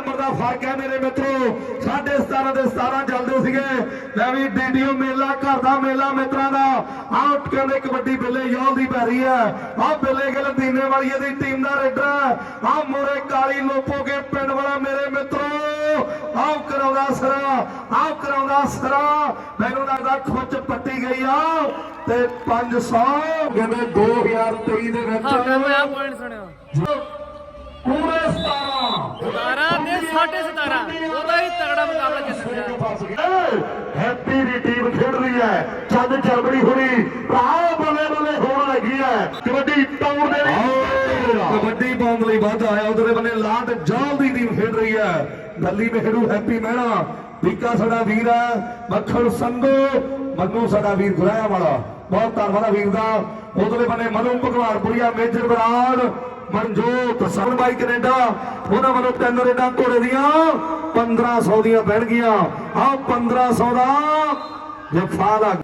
ਨੰਬਰ ਦਾ ਫਰਕ ਹੈ ਮੇਰੇ ਮਿੱਤਰੋ 17.5 ਦੇ 17 ਚੱਲਦੇ ਸੀਗੇ ਲੈ ਵੀ ਡੀਡੀਓ ਮੇਲਾ ਘਰ ਦਾ ਮੇਲਾ ਮਿੱਤਰਾਂ ਦਾ ਆਊਟ ਕਹਿੰਦੇ ਕਬੱਡੀ ਬਿੱਲੇ ਯੋਲ ਦੀ ਪੈ ਰਹੀ ਹੈ ਆਹ ਬਿੱਲੇ ਗਿੱਲ ਦੀਨੇ ਵਾਲੀ ਦੀ ਟੀਮ ਦਾ ਰੇਡਰ ਆਹ ਮੋਰੇ ਕਾਲੀ ਲੋਪੋ ਕੇ ਪਿੰਡ ਵਾਲਾ ਮੇਰੇ ਮਿੱਤਰੋ ਆਹ ਕਰਾਉਂਦਾ ਸਰਾ ਮੈਨੂੰ ਲੱਗਦਾ ਖੁੱਚ ਪੱਟੀ ਗਈ ਆ ਤੇ 500 ਕਹਿੰਦੇ 2023 ਦੇ ਵਿੱਚ ਮੈਂ ਆ ਪੁਆਇੰਟ ਸੁਣਿਓ ਪੂਰੇ 17 ਤੇ 17.5 ਉਹਦਾ ਹੀ ਤਗੜਾ ਮੁਕਾਬਲਾ ਚੱਲਿਆ ਹੈਪੀ ਦੀ ਟੀਮ ਖੇਡ ਰਹੀ ਹੈ ਚੰਦ ਚਰਬੜੀ ਹੋਣੀ ਭਰਾ ਬੱਲੇ ਹੋਣ ਲੱਗੀ ਹੈ ਕਬੱਡੀ ਟੌਰ ਦੇ ਕਬੱਡੀ ਪਾਉਣ ਲਈ ਵੱਧ ਆਇਆ ਉਧਰੇ ਬੰਨੇ ਲਾਟ ਜਾਲ ਦੀ ਟੀਮ ਖੇਡ ਰਹੀ ਹੈ ਗੱਲੀ ਮਹਿਰੂ ਹੈਪੀ ਮਹਿਣਾ ਵਿੱਕਾ ਸਾਡਾ ਵੀਰ ਹੈ ਮੱਖਣ ਸੰਧੂ ਮੰਨੂ ਸਾਡਾ ਵੀਰ ਗੁਰਾਇਆ ਵਾਲਾ ਬਹੁਤ ਧੰਨਵਾਦ ਵੀਰ ਦਾ ਉਧਰੇ ਬੰਨੇ ਮਨੂ ਭਗਵਾਨਪੁਰੀਆ ਮੇਜਰ ਬਰਾੜ ਮਨਜੋਤ ਸਰਬਾਈ ਕੈਨੇਡਾ ਉਹਨਾਂ ਵੱਲੋਂ 3 ਰੇਡਾਂ ਘੋੜੇ ਦੀਆਂ 1500 ਦੀਆਂ ਪੈਣਗੀਆਂ ਆਹ 1500 ਦਾ ਜਫਾ ਦਾ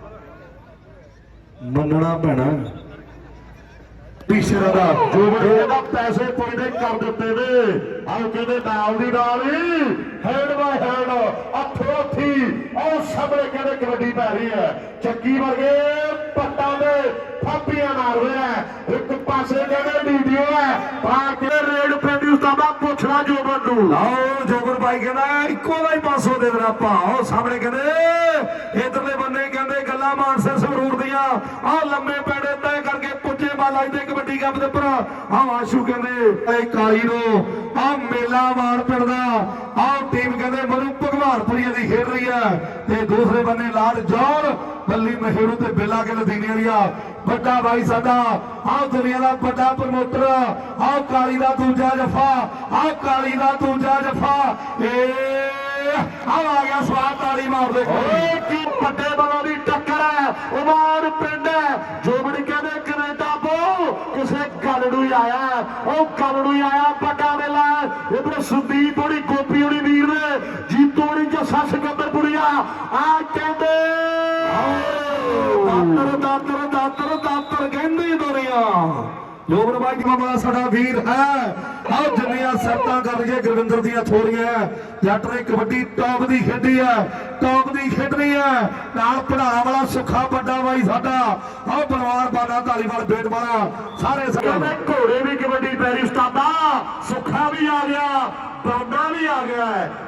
ਮੰਨਣਾ ਪੈਣਾ ਤੀਸਰਾ ਦਾ ਜੋਬਨ ਦਾ ਪੈਸੇ ਪੁੱਜਦੇ ਕਰ ਦਿੱਤੇ ਨੇ ਆਓ ਕਹਿੰਦੇ ਨਾਲ ਦੀ ਨਾਲ ਹੀ ਹੈਂਡ ਬਾਈ ਹੈਂਡ ਹੱਥੋਂ ਹੱਥੀ ਉਹ ਸਾਹਮਣੇ ਕਹਿੰਦੇ ਕਬੱਡੀ ਪੈ ਰਹੀ ਹੈ ਚੱਕੀ ਵਰਗੇ ਪੱਟਾਂ ਦੇ ਥਾਪੀਆਂ ਮਾਰ ਰਿਹਾ ਇੱਕ ਇੱਕ ਪਾਸੇ ਕਹਿੰਦੇ ਵੀਡੀਓ ਹੈ ਆ ਕੇ ਰੇਡ ਪੈਂਦੀ ਉਸਤਾਦਾ ਪੁੱਛਣਾ ਜੋਬਨ ਨੂੰ ਲਓ ਜੋਬਰ ਭਾਈ ਕਹਿੰਦਾ ਇੱਕੋ ਦਾ ਹੀ 500 ਦੇ ਦੇਣਾ ਆਪਾਂ ਉਹ ਸਾਹਮਣੇ ਕਹਿੰਦੇ ਇਧਰਲੇ ਬੰਨੇ ਕਹਿੰਦੇ ਗੱਲਾਂ ਮਾਨਸਰ ਸੰਗਰੂਰ ਦੀਆਂ ਆ ਲੰਮੇ ਪੈੜੇ ਤੈਅ ਕਰਕੇ ਪੁੱਜੇ ਬਾਲਾ ਦੇ ਕਬੱਡੀ ਕੱਪ ਦੇ ਉੱਪਰ ਆ ਆਸ਼ੂ ਕਹਿੰਦੇ ਇਹ ਕਾਲੀ ਨੂੰ ਆ ਮੇਲਾ ਮਾਨ ਪਿੰਡ ਦਾ ਆ ਟੀਮ ਕਹਿੰਦੇ ਮਰੂ ਭਗਵਾਨਪੁਰੀਆ ਦੀ ਖੇਡ ਰਹੀ ਹੈ ਤੇ ਦੂਸਰੇ ਬੰਨੇ ਲਾਲ ਜੌਰ ਬੱਲੀ ਮਹਿਰੂ ਤੇ ਬੇਲਾ ਕੇ ਲਦੀਨੀ ਵਾਲੀਆ ਵੱਡਾ ਭਾਈ ਸਾਡਾ ਆਹ ਦੁਨੀਆ ਦਾ ਵੱਡਾ ਪ੍ਰਮੋਟਰ ਆਹ ਕਾਲੀ ਦਾ ਦੂਜਾ ਜਫਾ ਆਹ ਕਾਲੀ ਦਾ ਦੂਜਾ ਜਫਾ ਆ ਗਿਆ ਸਵਾਦ ਤਾੜੀ ਮਾਰ ਦੇ ਓਏ ਕੀ ਵੱਡੇ ਬਲਾਂ ਦੀ ਟੱਕਰ ਹੈ ਉਮਾਰ ਪਿੰਡ ਜੋਬਨ ਕਹਿੰਦੇ ਕੈਨੇਡਾ ਤੋਂ ਕਿਸੇ ਗੱਲ ਨੂੰ ਹੀ ਆਇਆ ਉਹ ਗੱਲ ਨੂੰ ਹੀ ਆਇਆ ਵੱਡਾ ਮੇਲਾ ਇਧਰ ਸੰਦੀਪ ਹੋਣੀ ਗੋਪੀ ਹੋਣੀ ਵੀਰ ਨੇ ਜੀਤੋ ਹੋਣੀ ਜੱਸਾ ਸਿਕੰਦਰਪੁਰੀਆ ਆ ਕਹਿੰਦੇ ਦਾਤਰ ਕਹਿੰਦੀ ਦੁਨੀਆ ਜੋਬਨ ਬਾਈ ਜੀ ਮਾਮਾ ਸਾਡਾ ਵੀਰ ਹੈ ਆਹ ਜਿੰਨੀਆਂ ਸਰਤਾਂ ਕਰ ਲਈਏ ਗੁਰਵਿੰਦਰ ਦੀਆਂ ਥੋੜੀਆਂ ਜੱਟ ਨੇ ਕਬੱਡੀ ਟੌਪ ਦੀ ਖੇਡੀ ਹੈ ਟੌਪ ਦੀ ਖੇਡਣੀ ਹੈ ਨਾਲ ਪੜਾਉਣ ਵਾਲਾ ਸੁੱਖਾ ਵੱਡਾ ਬਾਈ ਸਾਡਾ ਆਹ ਬਲਵਾਨ ਬਾਣਾ ਧਾਲੀਵਾਲ ਬੇਟ ਵਾਲਾ ਸਾਰੇ ਕਹਿੰਦੇ ਘੋੜੇ ਵੀ ਕਬੱਡੀ ਪੈਰੀ ਉਸਤਾਦਾ ਸੁੱਖਾ ਵੀ ਆ ਗਿਆ ਬਾਂਡਾ ਵੀ ਆ ਗਿਆ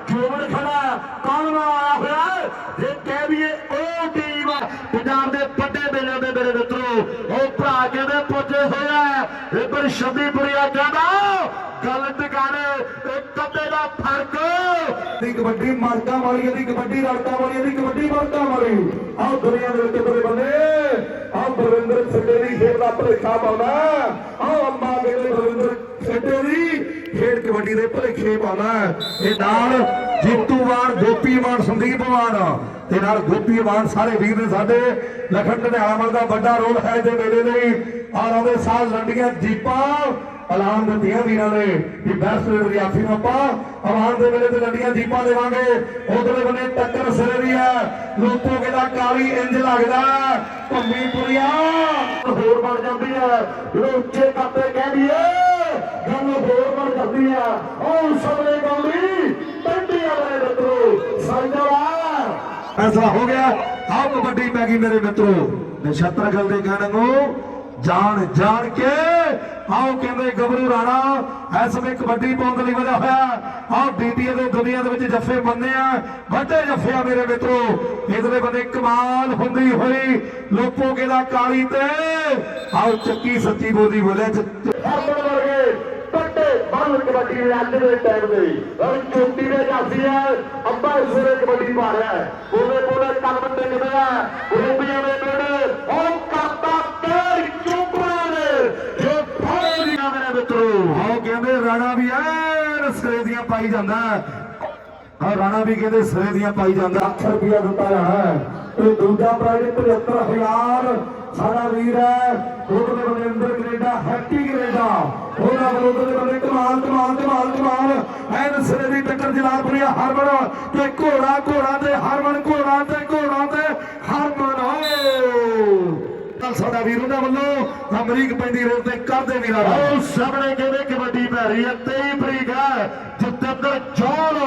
ਜੋਬਨ ਖੜਾ ਕੌਣ ਨਾ ਆਇਆ ਹੋਇਆ ਜੇ ਕਹਿ ਦਈਏ ਉਹ ਟੀਮ ਪੰਜਾਬ ਦੇ ਵੱਡੇ ਮੇਲੇ ਦੇ ਮੇਰੇ ਮਿੱਤਰੋ ਉਹ ਭਰਾ ਕਹਿੰਦੇ ਪੁੱਜੇ ਹੋਇਆ ਇਧਰ ਸ਼ਬੀਪੁਰੀਆ ਕਹਿੰਦਾ ਗੱਲ ਟਿਕਾਣੇ ਇੱਕ ਕੱਦੇ ਦਾ ਫਰਕ ਦੀ ਕਬੱਡੀ ਮਾਲਕਾਂ ਵਾਲੀ ਦੀ ਕਬੱਡੀ ਰੜਕਾਂ ਵਾਲੀ ਦੀ ਕਬੱਡੀ ਮਾਲਕਾਂ ਵਾਲੀ ਆਹ ਦੁਨੀਆ ਦੇ ਵਿੱਚ ਬੜੇ ਬੰਦੇ ਆਹ ਬਲਵਿੰਦਰ ਸਿੱਧੇ ਦੀ ਖੇਡ ਦਾ ਭਲੇਖਾ ਪਾਉਂਦਾ ਆਹ ਅੰਮਾ ਕਹਿੰਦੇ ਬਲਵਿੰਦਰ ਸਿੱਧੇ ਦੀ ਖੇਡ ਕਬੱਡੀ ਦੇ ਭਲੇਖੇ ਪਾਉਂਦਾ ਇਹ ਨਾਲ ਜੀਤੂ ਮਾਨ ਗੋਪੀ ਮਾਨ ਸੰਦੀਪ ਮਾਨ ਤੇ ਨਾਲ ਗੋਪੀ ਮਾਨ ਸਾਰੇ ਵੀਰ ਨੇ ਸਾਡੇ ਲਖਨ ਢਿਆਲਾ ਦਾ ਵੱਡਾ ਰੋਲ ਹੈ ਇਹਦੇ ਮੇਲੇ ਲਈ ਔਰ ਉਹਦੇ ਸਾਲ ਲੰਡੀਆਂ ਜੀਪਾਂ ਐਲਾਨ ਦਿੱਤੀਆਂ ਵੀਰਾਂ ਨੇ ਕਿ ਬੈਸਟ ਰੇਡਰ ਆਫੀ ਨੂੰ ਆਪਾਂ ਐਲਾਨ ਦੇ ਵੇਲੇ ਤੇ ਲੰਡੀਆਂ ਜੀਪਾਂ ਦੇਵਾਂਗੇ ਉਧਰਲੇ ਬੰਨੇ ਟੱਕਰ ਸਿਰੇ ਦੀ ਹੈ ਲੋਕੋ ਕਹਿੰਦਾ ਕਾਲੀ ਇੰਜ ਲੱਗਦਾ ਭੰਮੀਪੁਰੀਆ ਹੋਰ ਬਣ ਜਾਂਦੀ ਹੈ ਜਦੋਂ ਉੱਚੇ ਕਾਪੇ ਕਹਿ ਦਈਏ ਗੱਲ ਹੋਰ ਬਣ ਜਾਂਦੀ ਹੈ ਉਹ ਸਭਲੇ ਗੌਲੀ ਟੰਡੀ ਵਾਲੇ ਮਿੱਤਰੋ ਸਾਈਦਾਵਾ ਫੈਸਲਾ ਹੋ ਗਿਆ ਆਹ ਕਬੱਡੀ ਪੈ ਗਈ ਮੇਰੇ ਮਿੱਤਰੋ ਨਛੱਤਰ ਗੱਲ ਦੇ ਕਹਿਣ ਨੂੰ ਜਾਣ ਜਾਣ ਕੇ ਆਓ ਕਹਿੰਦੇ ਗੱਭਰੂ ਰਾਣਾ ਇਸ ਵੇ ਕਬੱਡੀ ਪਾਉਣ ਦੇ ਲਈ ਵਧਿਆ ਹੋਇਆ ਆਹ ਡੀਟੀਏ ਦੇ ਦੁਨੀਆ ਦੇ ਵਿੱਚ ਜੱਫੇ ਮੰਨੇ ਆ ਵੱਡੇ ਜੱਫੇ ਆ ਮੇਰੇ ਮਿੱਤਰੋ ਇਧਰੇ ਬੰਦੇ ਕਮਾਲ ਹੁੰਦੀ ਹੋਈ ਲੋਪੋਕੇ ਦਾ ਕਾਲੀ ਤੇ ਆਓ ਚੱਕੀ ਸੱਚੀ ਬੋਲੀ ਬੋਲੇ ਹਰਮਨ ਵਰਗੇ ਵੱਡੇ ਬਾਲ ਕਬੱਡੀ ਦੇ ਅੱਜ ਦੇ ਟਾਈਮ ਦੇ ਔਰ ਚੋਟੀ ਦੇ ਜਾਸੀ ਹੈ ਅੱਬਾ ਇਸ ਵੇਲੇ ਕਬੱਡੀ ਪਾ ਰਿਹਾ ਹੈ ਬੋਲੇ ਬੋਲੇ ਕਲਮ ਤੇ ਕਿਹਦਾ ਗੋਪੀਆਂ ਦੇ ਨੇੜੇ ਉਹ ਕਰਤਾ ਤੇਰ ਚੁੱਪਾਂ ਨੇ ਜੋ ਫੜੇ ਦੀਆਂ ਮੇਰੇ ਮਿੱਤਰੋ ਆਓ ਕਹਿੰਦੇ ਰਾਣਾ ਵੀ ਐ ਸਿਰੇ ਦੀਆਂ ਪਾਈ ਜਾਂਦਾ ਆ ਰਾਣਾ ਵੀ ਕਹਿੰਦੇ ਸਿਰੇ ਦੀਆਂ ਪਾਈ ਜਾਂਦਾ 8 ਰੁਪਇਆ ਦਿੱਤਾ ਜਾਣਾ ਤੇ ਦੂਜਾ ਪ੍ਰਾਈਜ਼ 75000 ਸਾਡਾ ਵੀਰ ਹੈ ਉਧਰਲੇ ਬੰਦੇ ਅੰਦਰ ਕੈਨੇਡਾ ਹੈਪੀ ਕੈਨੇਡਾ ਉਹਨਾਂ ਉਧਰਲੇ ਬੰਦੇ ਕਮਾਲ ਐਨ ਸਿਰੇ ਦੀ ਟੱਕਰ ਜਲਾਲਪੁਰੀਆ ਹਰਮਨ ਤੇ ਘੋੜਾ ਤੇ ਹਰਮਨ ਘੋੜਾ ਤੇ ਹਰਮਨ ਸਾਡਾ ਵੀਰ ਉਹਨਾਂ ਵੱਲੋਂ ਅਮਰੀਕ ਪੈਂਦੀ ਰੇਲ ਤੇ ਕਰਦੇ ਵੀਰਾਂ ਦਾ ਉਹ ਸਾਹਮਣੇ ਕਹਿੰਦੇ ਕਬੱਡੀ ਪੈ ਰਹੀ ਹੈ 23 ਤਰੀਕ ਹੈ ਜਤਿੰਦਰ ਜੌਲ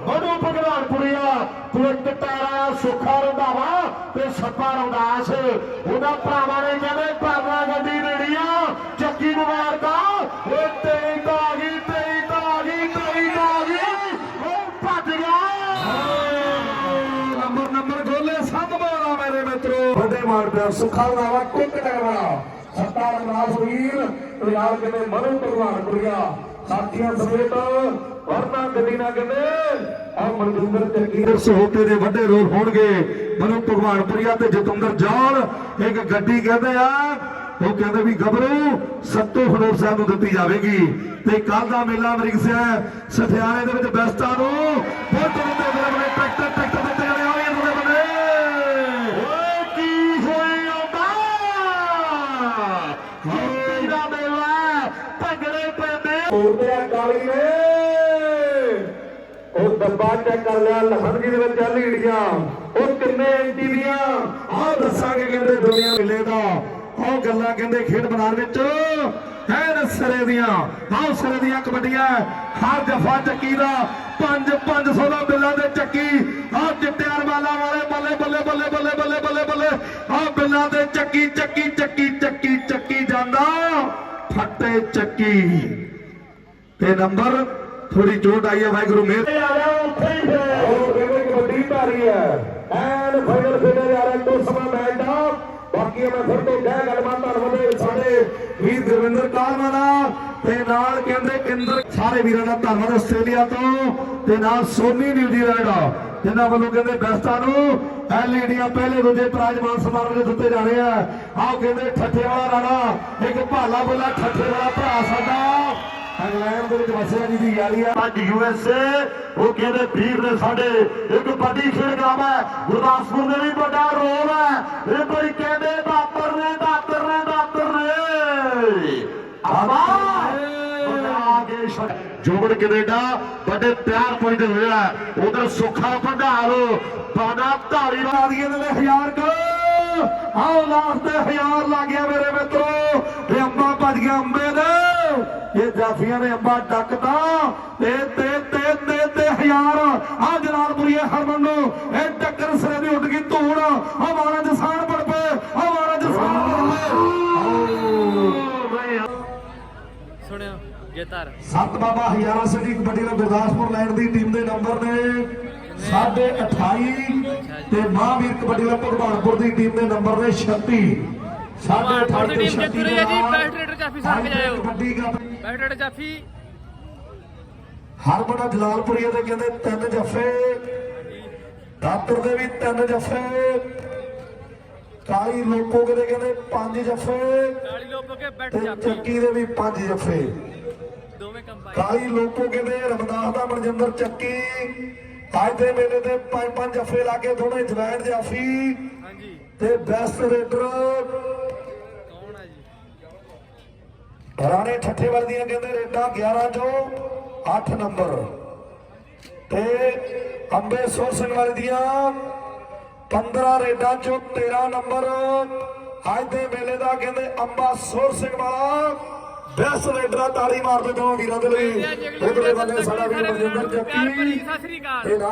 ਮਨੂ ਭਗਵਾਨਪੁਰੀਆ ਕੁਲਟ ਟਾਰਾ ਸੁੱਖਾ ਰੰਧਾਵਾ ਤੇ ਸੱਪਾ ਰਵਦਾਸ ਉਹਨਾਂ ਭਰਾਵਾਂ ਨੇ ਕਹਿੰਦੇ ਭਾਵਨਾ ਗੱਡੀ ਨੇੜੀਆਂ ਚੱਕੀ ਮੁਬਾਰਕਾ ਉਹ 23 ਤਾਂ ਆ ਗਈ 23 ਤਾਂ ਆ ਗਈ ਉਹ ਭੱਜ ਗਿਆ ਨੰਬਰ ਗੋਲੇ ਸੰਧ ਬੋਲਾ ਮੇਰੇ ਮਿੱਤਰੋ ਵੱਡੇ ਮਾਰ ਪਿਆ ਸੁੱਖਾ ਰੰਧਾਵਾ ਕੁਲਟ ਟਾਰਾ ਸੱਪਾ ਰਵਦਾਸ ਵੀਰ ਤੇ ਨਾਲ ਕਹਿੰਦੇ ਮਨੂ ਭਗਵਾਨਪੁਰੀਆ ਸਾਥੀਆਂ ਸਮੇਤ ਵਰਨਾ ਗੱਡੀ ਨਾ ਕਹਿੰਦੇ ਆ ਮਨਜਿੰਦਰ ਚੱਕੀ ਦੇ ਸਹੋਤੇ ਦੇ ਵੱਡੇ ਰੋਲ ਹੋਣਗੇ ਮਨੂ ਭਗਵਾਨਪੁਰੀਆ ਤੇ ਜਤਿੰਦਰ ਜੌਲ ਇੱਕ ਗੱਡੀ ਕਹਿੰਦੇ ਆ ਉਹ ਕਹਿੰਦੇ ਵੀ ਗੱਭਰੂ ਸੱਤੋ ਖਡੂਰ ਸਾਹਿਬ ਨੂੰ ਦਿੱਤੀ ਜਾਵੇਗੀ ਤੇ ਕੱਲ ਦਾ ਮੇਲਾ ਅਮਰੀਕ ਸਥਿਆਣੇ ਦੇ ਵਿੱਚ ਬੈਸਟਾਂ ਨੂੰ ਬਹੁਤ ਹੁੰਦੇ ਮੇਰੇ ਟਰੈਕਟਰ ਦਿੱਤੇ ਜਾਣੇ ਆ ਇਹਦੇ ਬੰਦੇ ਓਏ ਕੀ ਹੋਈ ਆਉਂਦਾ ਕੀ ਦਾ ਮੇਲਾ ਭੰਗੜੇ ਪੈਂਦੇ ਉਰਦਿਆ ਕਾਲੀ ਨੇ ਉਹ ਡੱਬਾ ਚੈੱਕ ਕਰ ਲਿਆ ਲਖਨਗੀ ਦੇ ਵਿੱਚ ਚੱਲ ਹੀੜੀਆਂ ਉਹ ਕਿੰਨੇ ਐਂਟੀ ਦੀਆਂ ਆਹ ਦੱਸਾਂਗੇ ਕਹਿੰਦੇ ਦੁਨੀਆ ਮਿਲੇ ਦਾ ਉਹ ਗੱਲਾਂ ਕਹਿੰਦੇ ਖੇਡ ਮੈਦਾਨ ਵਿੱਚ ਐਨ ਸਿਰੇ ਦੀਆਂ ਕਬੱਡੀਆਂ ਹਰ ਜਫਾ ਚੱਕੀ ਦਾ 500 ਦਾ ਬਿੱਲਾਂ ਦੇ ਚੱਕੀ ਆਹ ਚਿੱਟੇ ਅਰਮਾਲਾਂ ਵਾਲੇ ਬੱਲੇ ਆਹ ਬਿੱਲਾਂ ਦੇ ਚੱਕੀ ਜਾਂਦਾ ਫੱਟੇ ਚੱਕੀ ਤੇ ਨੰਬਰ ਥੋੜੀ ਚੋਟ ਆਈ ਹੈ ਵਾਹਿਗੁਰੂ ਮੇਰ ਉਹ ਕਹਿੰਦੇ ਕਬੱਡੀ ਧਾਰੀ ਹੈ ਐਨ ਫਾਈਨਲ ਖੇਡਿਆ ਜਾ ਰਿਹਾ ਕੁਝ ਸਮਾਂ ਮੈਚ ਦਾ ਬਾਕੀ ਮੈਂ ਫਿਰ ਤੋਂ ਕਹਿ ਗੱਲਬਾਤ ਧੰਨਵਾਦ ਸਾਡੇ ਵੀਰ ਗੁਰਵਿੰਦਰ ਕਾਲਮਾ ਦਾ ਤੇ ਨਾਲ ਕਹਿੰਦੇ ਇੰਦਰ ਸਾਰੇ ਵੀਰਾਂ ਦਾ ਧੰਨਵਾਦ ਆਸਟ੍ਰੇਲੀਆ ਤੋਂ ਤੇ ਨਾਲ ਸੋਨੀ ਨਿਊਜ਼ੀਲੈਂਡ ਜਿਨ੍ਹਾਂ ਵੱਲੋਂ ਕਹਿੰਦੇ ਬੈਸਟਾਂ ਨੂੰ ਐਲਈਡੀਆਂ ਪਹਿਲੇ ਦੂਜੇ ਪ੍ਰਾਈਜ਼ ਮਾਨ ਸਨਮਾਨ ਦੇ ਦਿੱਤੇ ਜਾਣੇ ਆ ਆਹ ਕਹਿੰਦੇ ਠੱਠੇ ਵਾਲਾ ਰਾਣਾ ਇੱਕ ਭਾਲਾ ਬੋਲਾ ਠੱਠੇ ਵਾਲਾ ਭਰਾ ਸਾਡਾ ਇੰਗਲੈਂਡ ਦੇ ਵਿੱਚ ਵਸਿਆ ਜੀ ਦੀ ਯਾਰੀ ਆ ਅੱਜ ਯੂਐਸਏ ਉਹ ਕਹਿੰਦੇ ਵੀਰ ਨੇ ਸਾਡੇ ਇੱਕ ਵੱਡੀ ਖੇਡ ਗਰਾਮ ਹੈ ਗੁਰਦਾਸਪੁਰ ਦੇ ਵੀ ਵੱਡਾ ਰੋਲ ਹੈ ਇਹ ਕੋਈ ਕਹਿੰਦੇ ਦਾਤਰ ਨੇ ਜੋਬਨ ਕੈਨੇਡਾ ਵੱਡੇ ਪਿਆਰ ਪੁੱਜਦੇ ਹੋਇਆ ਉਧਰ ਸੁੱਖਾ ਭੰਡਾਰ ਬਾਣਾ ਧਾਰੀ ਵਾਲੀਏ ਦੇ 1000 ਕੋ ਆਓ ਲਾਸਟ ਤੇ 1000 ਲੱਗ ਗਿਆ ਮੇਰੇ ਮਿੱਤਰੋ ਤੇ ਅੰਬਾ ਭੱਜ ਗਿਆ ਅੰਬੇ ਦੇ ਇਹ ਜਾਫੀਆਂ ਨੇ ਅੰਬਾ ਡੱਕਦਾ ਤੇ 1000 ਆ ਜਲਾਲਪੁਰੀਏ ਹਰਮਨ ਨੂੰ ਇਹ ਟੱਕਰ ਸਿਰੇ ਦੀ ਉੱਡ ਗਈ ਧੂੜ ਆ ਮਾਰਾ ਜਸਾਨ ਪੜ ਪਏ ਆ ਮਾਰਾ ਜਸਾਨ ਸੁਣਿਓ ਜੇਤਰ ਸਤ ਬਾਬਾ ਹਜ਼ਾਰਾ ਸਿੰਘ ਦੀ ਕਬੱਡੀ ਦਾ ਗੁਰਦਾਸਪੁਰ ਲੈਂਡ ਦੀ ਟੀਮ ਦੇ ਨੰਬਰ ਨੇ 28.5 ਤੇ ਮਹਾਂਵੀਰ ਕਬੱਡੀ ਦਾ ਭਗਵਾਨਪੁਰ ਦੀ ਟੀਮ ਦੇ ਨੰਬਰ ਨੇ 36 ਭਗਵਾਨਪੁਰ ਦੀ ਟੀਮ ਜਿੱਤ ਰਹੀ ਹੈ ਜੀ ਬੈਸਟ ਰੇਡਰ ਜਾਫੀ ਸਾਹ ਕੇ ਜਾਇਓ ਕਬੱਡੀ ਦਾ ਬੈਸਟ ਰੇਡਰ ਜਾਫੀ ਹਰਮਨ ਜਲਾਲਪੁਰੀਏ ਦੇ ਕਹਿੰਦੇ 3 ਜੱਫੇ ਦਾਤਰ ਦੇ ਵੀ 3 ਜੱਫੇ ਕਾਲੀ ਲੋਕੋ ਦੇ ਕਹਿੰਦੇ 5 ਜੱਫੇ ਕਾਲੀ ਲੋਪੋ ਕੇ ਬੈਠ ਤੇ ਜਾਫੀ ਚੱਕੀ ਦੇ ਵੀ 5 ਜੱਫੇ ਦੋਵੇਂ ਕੰਬਾਈਨ ਕਾਲੀ ਲੋਕੋ ਕਹਿੰਦੇ ਰਮਦਾਸ ਦਾ ਮਨਜਿੰਦਰ ਚੱਕੀ ਅੱਜ ਦੇ ਮੇਲੇ ਤੇ 5 ਜੱਫੇ ਲਾ ਕੇ ਦੋਨੇ ਜਵੈਣ ਜਾਫੀ ਹਾਂਜੀ ਤੇ ਬੈਸਟ ਰੇਡਰ ਕੌਣ ਹੈ ਜੀ ਰਾਣੇ ਠੱਠੇਵਾਲ ਦੀਆਂ ਕਹਿੰਦੇ ਰੇਡਾਂ 11 ਚੋਂ 8 ਨੰਬਰ ਤੇ ਅੰਬੇ ਸੋਰ ਸਿੰਘ ਵਾਲੇ ਦੀਆਂ 15 ਰੇਡਾਂ ਚੋਂ 13 ਨੰਬਰ ਅੱਜ ਦੇ ਮੇਲੇ ਦਾ ਕਹਿੰਦੇ ਅੰਬਾ ਸੋਰ ਸਿੰਘ ਵਾਲਾ ਬੈਸਟ ਰੇਡਰ ਤਾੜੀ ਮਾਰਦੇ ਦੋਵਾਂ ਵੀਰਾਂ ਦੇ ਲਈ ਉਧਰਲੇ ਬੰਨੇ ਸਾਡਾ ਵੀਰ ਮਨਜਿੰਦਰ ਚੱਕੀ ਸਤਿ ਸ੍ਰੀ ਅਕਾਲ ਤੇ ਨਾਲ